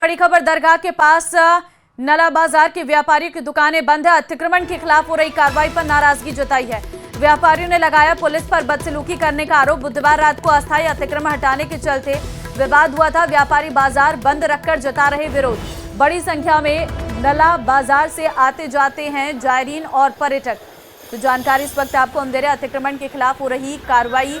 बड़ी खबर दरगाह के पास नला बाजार के व्यापारियों की दुकानें बंद है। अतिक्रमण के खिलाफ हो रही कार्रवाई पर नाराजगी जताई है। व्यापारियों ने लगाया पुलिस पर बदसलूकी करने का आरोप। बुधवार रात को अस्थायी अतिक्रमण हटाने के चलते विवाद हुआ था। व्यापारी बाजार बंद रखकर जता रहे विरोध। बड़ी संख्या में नला बाजार से आते जाते हैं जायरीन और पर्यटक। तो जानकारी इस वक्त आपको हम दे रहे हैं। अतिक्रमण के खिलाफ हो रही कार्रवाई,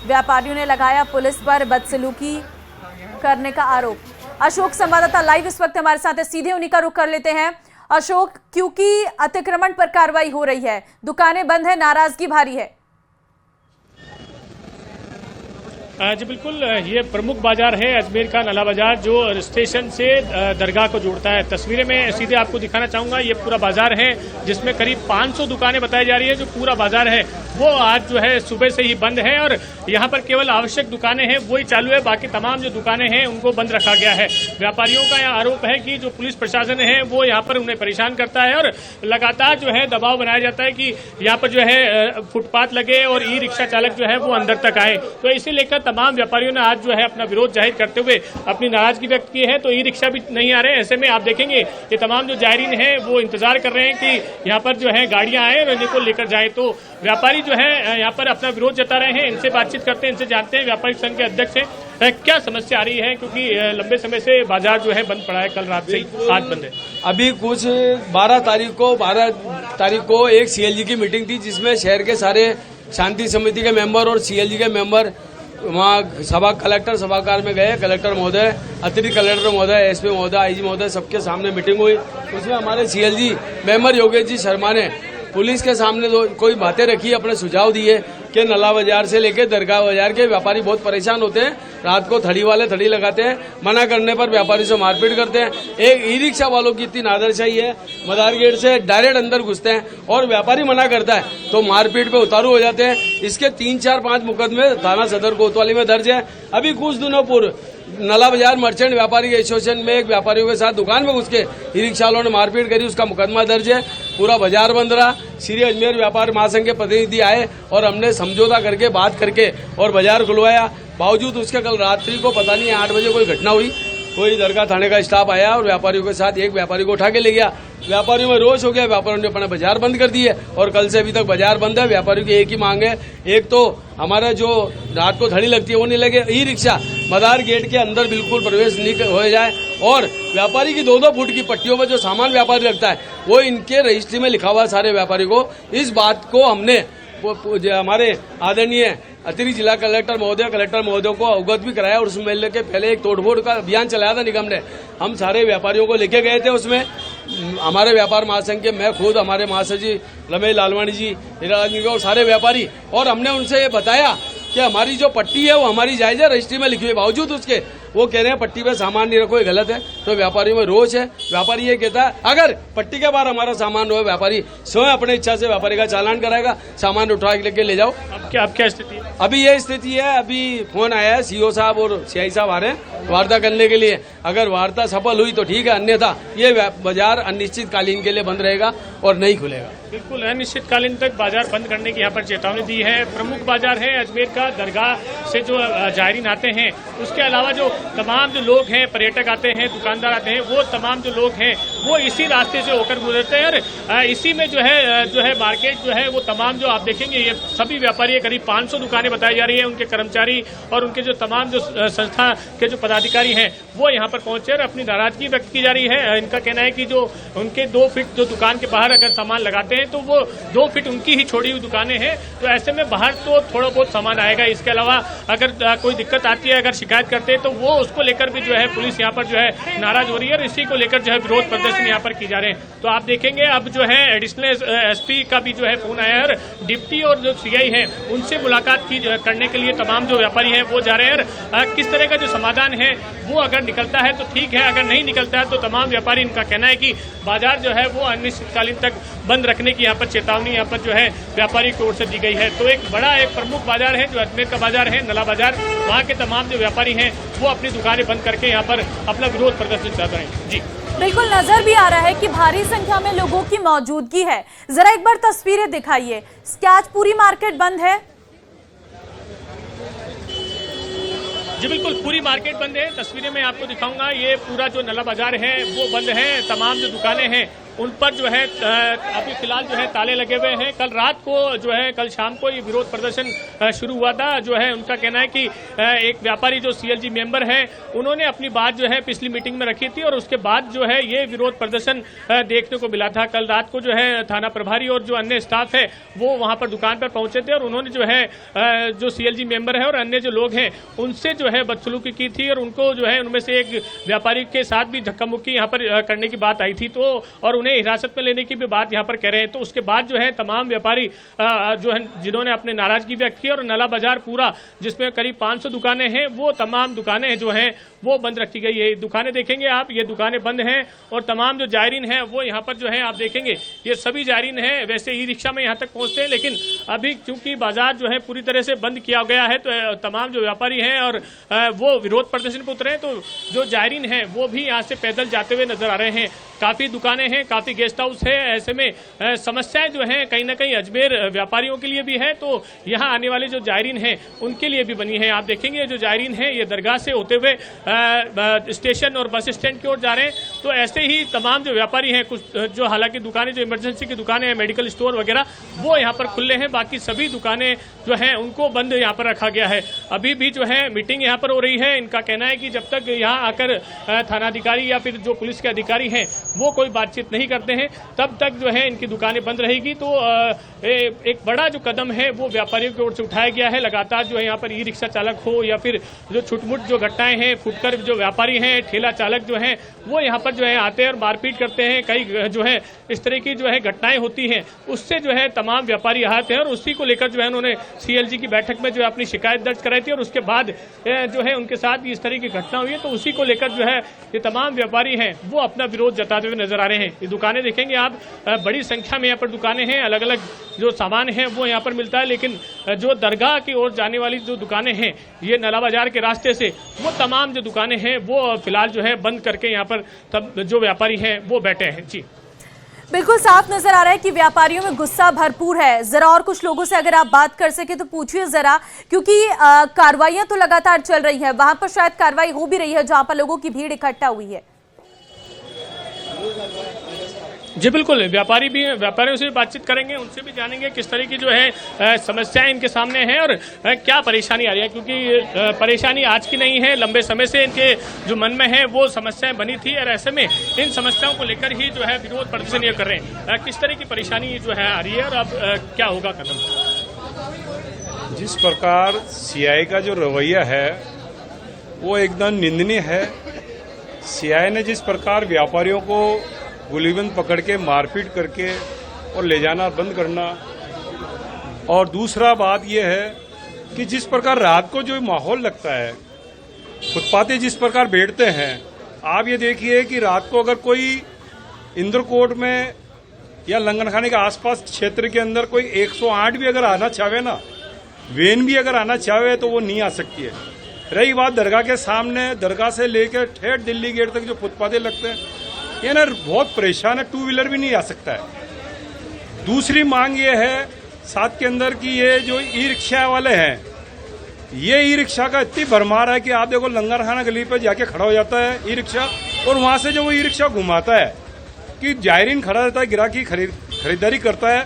व्यापारियों ने लगाया पुलिस पर बदसलूकी करने का आरोप। अशोक संवाददाता लाइव इस वक्त हमारे साथ है, सीधे उन्हीं का रुख कर लेते हैं। अशोक, क्योंकि अतिक्रमण पर कार्रवाई हो रही है, दुकानें बंद है, नाराजगी भारी है। जी बिल्कुल, ये प्रमुख बाजार है अजमेर का नला बाजार, जो स्टेशन से दरगाह को जोड़ता है। तस्वीरें मैं सीधे आपको दिखाना चाहूंगा। ये पूरा बाजार है जिसमें करीब 500 दुकानें बताई जा रही है। जो पूरा बाजार है वो आज जो है सुबह से ही बंद है और यहाँ पर केवल आवश्यक दुकानें हैं वही चालू है। बाकी तमाम जो दुकानें हैं उनको बंद रखा गया है। व्यापारियों का यह आरोप है कि जो पुलिस प्रशासन है वो यहाँ पर उन्हें परेशान करता है और लगातार जो है दबाव बनाया जाता है कि यहाँ पर जो है फुटपाथ लगे और ई रिक्शा चालक जो है वो अंदर तक आए। तो इसे लेकर तमाम व्यापारियों ने आज जो है अपना विरोध जाहिर करते हुए अपनी नाराजगी व्यक्त की है। तो ई रिक्शा भी नहीं आ रहे हैं। ऐसे में आप देखेंगे ये तमाम जो जायरीन है वो इंतजार कर रहे हैं कि यहाँ पर जो है गाड़ियां आए और इन्हीं को लेकर जाए। तो व्यापारी जो है यहाँ पर अपना विरोध जता रहे हैं। इनसे बातचीत करते हैं, इनसे जानते हैं। व्यापारी संघ के अध्यक्ष हैं, क्या समस्या आ रही है? क्योंकि लंबे समय से बाजार जो है बंद पड़ा है, कल रात से ही आज बंद है। अभी कुछ 12 तारीख को एक सीएलजी की मीटिंग थी जिसमें शहर के सारे शांति समिति के मेंबर और सीएलजी के मेंबर वहाँ कलेक्टर सभागार में गए। कलेक्टर महोदय, अतिरिक्त कलेक्टर महोदय, एसपी महोदय, आईजी महोदय, सबके सामने मीटिंग हुई। उसमें हमारे सीएलजी मेंबर योगेश जी शर्मा ने पुलिस के सामने कोई बातें रखी, अपने सुझाव दिए कि नला बाजार से लेकर दरगाह बाजार के व्यापारी बहुत परेशान होते हैं। रात को थड़ी वाले थड़ी लगाते हैं, मना करने पर व्यापारी से मारपीट करते हैं। एक ई रिक्शा वालों की इतनी नादरशाही है, मदार गेट से डायरेक्ट अंदर घुसते हैं और व्यापारी मना करता है तो मारपीट पे उतारू हो जाते हैं। इसके 3, 4, 5 मुकदमे थाना सदर कोतवाली में दर्ज है। अभी कुछ दिनों पूर्व नला बाजार मर्चेंट व्यापारी एसोसिएशन में एक व्यापारियों के साथ दुकान में घुस के ई रिक्शा वालों ने मारपीट करी, उसका मुकदमा दर्ज है। पूरा बाजार बंद रहा। श्री अजमेर व्यापार महासंघ के प्रतिनिधि आए और हमने समझौता करके बात करके और बाजार खुलवाया। बावजूद उसके कल रात्रि को पता नहीं 8 बजे कोई घटना हुई। कोई दरगाह थाने का स्टाफ आया और व्यापारियों के साथ एक व्यापारी को उठा के ले गया। व्यापारियों में रोष हो गया, व्यापारियों ने अपना बाजार बंद कर दिए और कल से अभी तक बाजार बंद है। व्यापारियों की एक ही मांग है, एक तो हमारा जो रात को थड़ी लगती है वो नहीं लगे, ई रिक्शा मदार गेट के अंदर बिल्कुल प्रवेश नहीं हो जाए और व्यापारी की 2-2 फुट की पट्टियों में जो सामान व्यापारी लगता है वो इनके रजिस्ट्री में लिखा हुआ सारे व्यापारी को। इस बात को हमने हमारे आदरणीय अतिरिक्त जिला कलेक्टर महोदय को अवगत भी कराया और उसमें लेके पहले एक तोड़फोड़ का अभियान चलाया था निगम ने। हम सारे व्यापारियों को लेके गए थे। उसमें हमारे व्यापार महासंघ के मैं खुद, हमारे महासचिव रमेश लालवाणी जी, और सारे व्यापारी, और हमने उनसे ये बताया कि हमारी जो पट्टी है वो हमारी जायज है, रजिस्ट्री में लिखी हुई। बावजूद उसके वो कह रहे हैं पट्टी पे सामान नहीं रखो, ये गलत है। तो व्यापारियों में रोष है। व्यापारी ये कहता है अगर पट्टी के बाहर हमारा सामान हो, व्यापारी स्वयं अपनी इच्छा से व्यापारी का चालान कराएगा, सामान उठा के ले जाओ। अब क्या स्थिति है? अभी ये स्थिति है। अभी फोन आया है, सीओ साहब और सीआई साहब आ रहे हैं वार्ता करने के लिए। अगर वार्ता सफल हुई तो ठीक है, अन्यथा ये बाजार अनिश्चितकालीन के लिए बंद रहेगा और नहीं खुलेगा। बिल्कुल, अनिश्चितकालीन तक बाजार बंद करने की यहाँ पर चेतावनी दी है। प्रमुख बाजार है अजमेर का, दरगाह से जो जायरीन आते हैं, उसके अलावा जो तमाम जो लोग हैं, पर्यटक आते हैं, दुकानदार आते हैं, वो तमाम जो लोग हैं वो इसी रास्ते से होकर गुजरते हैं और इसी में जो है मार्केट जो है वो तमाम जो आप देखेंगे ये सभी व्यापारी, करीब 500 दुकानें बताई जा रही है। उनके कर्मचारी और उनके जो तमाम जो संस्था के जो पदाधिकारी हैं वो यहाँ पर पहुंचे और अपनी नाराजगी व्यक्त की जा रही है। इनका कहना है कि जो उनके 2 फीट जो दुकान के बाहर अगर सामान लगाते हैं तो वो 2 फीट उनकी ही छोड़ी हुई दुकानें हैं। तो ऐसे में बाहर तो थोड़ा बहुत सामान आएगा। इसके अलावा अगर कोई दिक्कत आती है, अगर शिकायत करते हैं तो वो उसको लेकर भी जो है पुलिस यहाँ पर जो है नाराज हो रही है और इसी को लेकर जो है विरोध प्रदर्शन यहाँ पर की जा रहे हैं। तो आप देखेंगे अब जो है एडिशनल एसपी का भी जो है फोन आया है और डिप्टी और जो सीआई है उनसे मुलाकात करने के लिए तमाम जो व्यापारी हैं वो जा रहे हैं। और किस तरह का जो समाधान है वो अगर निकलता है तो ठीक है, अगर नहीं निकलता है तो तमाम व्यापारी, इनका कहना है कि बाजार जो है वो अनिश्चितकालीन तक बंद रखने की यहाँ पर चेतावनी यहाँ पर जो है व्यापारी की ओर से दी गई है। तो एक प्रमुख बाजार है जो अजमेर का बाजार है, नला बाजार। वहाँ के तमाम जो व्यापारी हैं वो अपनी दुकानें बंद करके यहाँ पर अपना विरोध प्रदर्शन कर रहे हैं। जी बिल्कुल, नजर भी आ रहा है कि भारी संख्या में लोगों की मौजूदगी है। जरा एक बार तस्वीरें दिखाइए। क्या आज पूरी मार्केट बंद है? जी बिल्कुल, पूरी मार्केट बंद है। तस्वीरें मैं आपको दिखाऊंगा। ये पूरा जो नला बाजार है वो बंद है। तमाम जो दुकानें हैं उन पर जो है अभी फिलहाल जो है ताले लगे हुए हैं। कल रात को जो है कल शाम को ये विरोध प्रदर्शन शुरू हुआ था। जो है उनका कहना है कि एक व्यापारी जो सीएलजी मेंबर है उन्होंने अपनी बात जो है पिछली मीटिंग में रखी थी और उसके बाद जो है ये विरोध प्रदर्शन देखने को मिला था। कल रात को जो है थाना प्रभारी और जो अन्य स्टाफ है वो वहां पर दुकान पर पहुंचे थे और उन्होंने जो है जो सीएलजी मेंबर है और अन्य जो लोग हैं उनसे जो है बदसलूकी की थी और उनको जो है उनमें से एक व्यापारी के साथ भी धक्का मुक्की यहाँ पर करने की बात आई थी। तो और उन्हें हिरासत में लेने की भी बात यहाँ पर कह रहे हैं। तो उसके बाद जो है तमाम व्यापारी जो है जिन्होंने अपने नाराजगी व्यक्त की और नला बाजार पूरा जिसमें करीब 500 दुकानें हैं वो तमाम दुकानें जो हैं वो बंद रखी गई है। दुकानें देखेंगे आप, ये दुकानें बंद हैं और तमाम जो जायरीन हैं वो यहाँ पर जो है आप देखेंगे ये सभी जायरीन हैं। वैसे ई रिक्शा में यहाँ तक पहुँचते हैं लेकिन अभी चूंकि बाजार जो है पूरी तरह से बंद किया गया है तो तमाम जो व्यापारी हैं और वो विरोध प्रदर्शन पर उतरे हैं। तो जो जायरीन हैं वो भी यहाँ से पैदल जाते हुए नजर आ रहे हैं। काफी दुकानें हैं, काफी गेस्ट हाउस है। ऐसे में समस्याएं जो हैं कहीं ना कहीं अजमेर व्यापारियों के लिए भी है तो यहाँ आने वाले जो जायरीन हैं उनके लिए भी बनी है। आप देखेंगे जो जायरीन हैं ये दरगाह से होते हुए स्टेशन और बस स्टैंड की ओर जा रहे हैं। तो ऐसे ही तमाम जो व्यापारी हैं कुछ जो हालांकि दुकानें जो इमरजेंसी की दुकानें हैं, मेडिकल स्टोर वगैरह वो यहाँ पर खुले हैं। बाकी सभी दुकानें जो हैं उनको बंद यहाँ पर रखा गया है। अभी भी जो है मीटिंग यहाँ पर हो रही है। इनका कहना है कि जब तक यहाँ आकर थानाधिकारी या फिर जो पुलिस के अधिकारी हैं वो कोई बातचीत नहीं करते हैं तब तक जो है इनकी दुकानें बंद रहेगी। तो एक बड़ा जो कदम है वो व्यापारियों की ओर से उठाया गया है। लगातार जो है यहाँ पर ई रिक्शा चालक हो या फिर जो छुटमुट जो घटनाएं हैं, फुटकर जो व्यापारी हैं, ठेला चालक जो हैं वो यहाँ पर जो है आते हैं और मारपीट करते हैं। कई जो है इस तरह की जो है घटनाएं होती हैं उससे जो है तमाम व्यापारी आते हैं और उसी को लेकर जो है उन्होंने सीएलजी की बैठक में जो है अपनी शिकायत दर्ज कराई थी और उसके बाद जो है उनके साथ इस तरह की घटना हुई है। तो उसी को लेकर जो है ये तमाम व्यापारी हैं वो अपना विरोध जताते हुए नजर आ रहे हैं। ये दुकानें देखेंगे आप, बड़ी संख्या में यहाँ पर दुकानें हैं, अलग अलग जो सामान है वो यहाँ पर मिलता है। लेकिन जो दरगाह की ओर जाने वाली जो दुकानें हैं ये नला बाजार के रास्ते से वो तमाम जो दुकानें हैं वो फिलहाल जो है बंद करके यहाँ पर तब जो व्यापारी हैं वो बैठे हैं। जी बिल्कुल साफ नजर आ रहा है कि व्यापारियों में गुस्सा भरपूर है। जरा और कुछ लोगों से अगर आप बात कर सके तो पूछिए जरा, क्योंकि कार्रवाइयां तो लगातार चल रही है। वहां पर शायद कार्रवाई हो भी रही है जहां पर लोगों की भीड़ इकट्ठा हुई है। जी बिल्कुल, व्यापारी भी व्यापारियों से भी बातचीत करेंगे, उनसे भी जानेंगे किस तरह की जो है समस्याएं इनके सामने हैं और क्या परेशानी आ रही है। क्योंकि परेशानी आज की नहीं है, लंबे समय से इनके जो मन में है वो समस्याएं बनी थी और ऐसे में इन समस्याओं को लेकर ही जो है विरोध प्रदर्शन ये कर रहे हैं। किस तरह की परेशानी जो है आ रही है और अब क्या होगा कदम? जिस प्रकार सीआई का जो रवैया है वो एकदम निंदनीय है। सीआई ने जिस प्रकार व्यापारियों को गोलीबंद पकड़ के मारपीट करके और ले जाना बंद करना, और दूसरा बात यह है कि जिस प्रकार रात को जो माहौल लगता है, फुटपाथी जिस प्रकार बैठते हैं, आप ये देखिए कि रात को अगर कोई इंद्रकोट में या लंगरखाने के आसपास क्षेत्र के अंदर कोई 108 भी अगर आना चाहे ना, वैन भी अगर आना चाहे तो वो नहीं आ सकती है। रही बात दरगाह के सामने, दरगाह से लेकर ठेठ दिल्ली गेट तक जो फुटपाथे लगते हैं ये ना बहुत परेशान है, 2 व्हीलर भी नहीं आ सकता है। दूसरी मांग ये है साथ के अंदर कि ये जो ई रिक्शा वाले हैं, ये ई रिक्शा का इतनी भरमार है कि आप देखो लंगरखाना गली पर जाके खड़ा हो जाता है ई रिक्शा और वहां से जो वो ई रिक्शा घुमाता है कि जायरीन खड़ा रहता है, ग्राहकी खरीदारी करता है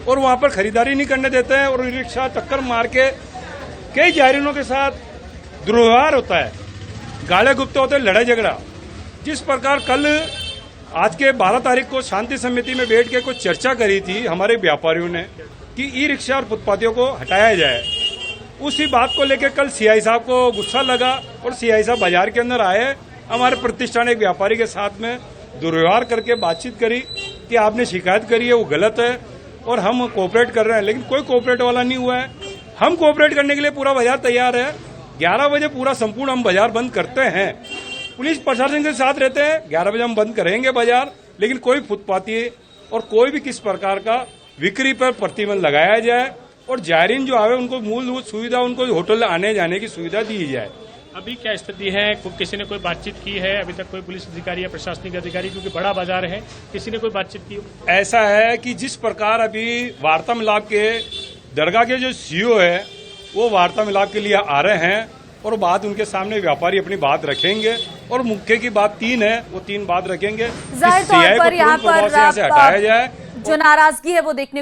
और वहां पर खरीदारी नहीं करने देते हैं और ई रिक्शा टक्कर मार के कई जायरीनों के साथ दुर्व्यवहार होता है, गाले गुप्ते होते हैं, लड़ाई झगड़ा। जिस प्रकार कल आज के 12 तारीख को शांति समिति में बैठ के कुछ चर्चा करी थी हमारे व्यापारियों ने कि ई रिक्शा और फुटपाथियों को हटाया जाए, उसी बात को लेकर कल सीआई साहब को गुस्सा लगा और सीआई साहब बाजार के अंदर आए। हमारे प्रतिष्ठान एक व्यापारी के साथ में दुर्व्यवहार करके बातचीत करी कि आपने शिकायत करी है वो गलत है और हम कोऑपरेट कर रहे हैं, लेकिन कोई कोऑपरेट वाला नहीं हुआ है। हम कोऑपरेट करने के लिए पूरा बाजार तैयार है। 11 बजे पूरा संपूर्ण हम बाजार बंद करते हैं, पुलिस प्रशासन के साथ रहते हैं। 11 बजे हम बंद करेंगे बाजार, लेकिन कोई फुटपाथी और कोई भी किस प्रकार का बिक्री पर प्रतिबंध लगाया जाए और जायरीन जो आवे उनको मूलभूत सुविधा, उनको होटल आने जाने की सुविधा दी जाए। अभी क्या स्थिति है? किसी ने कोई बातचीत की है अभी तक? कोई पुलिस अधिकारी या प्रशासनिक अधिकारी, क्योंकि बड़ा बाजार है, किसी ने कोई बातचीत की? ऐसा है कि जिस प्रकार अभी वार्ता मिलाप के दरगाह के जो सीईओ है वो वार्ता मिलाप के लिए आ रहे हैं और बात उनके सामने व्यापारी अपनी बात रखेंगे और मुख्य की बात 3 है, वो 3 बात रखेंगे। जाहिर तौर पर यहाँ पर से हटाया जाए। जो नाराजगी है वो देखने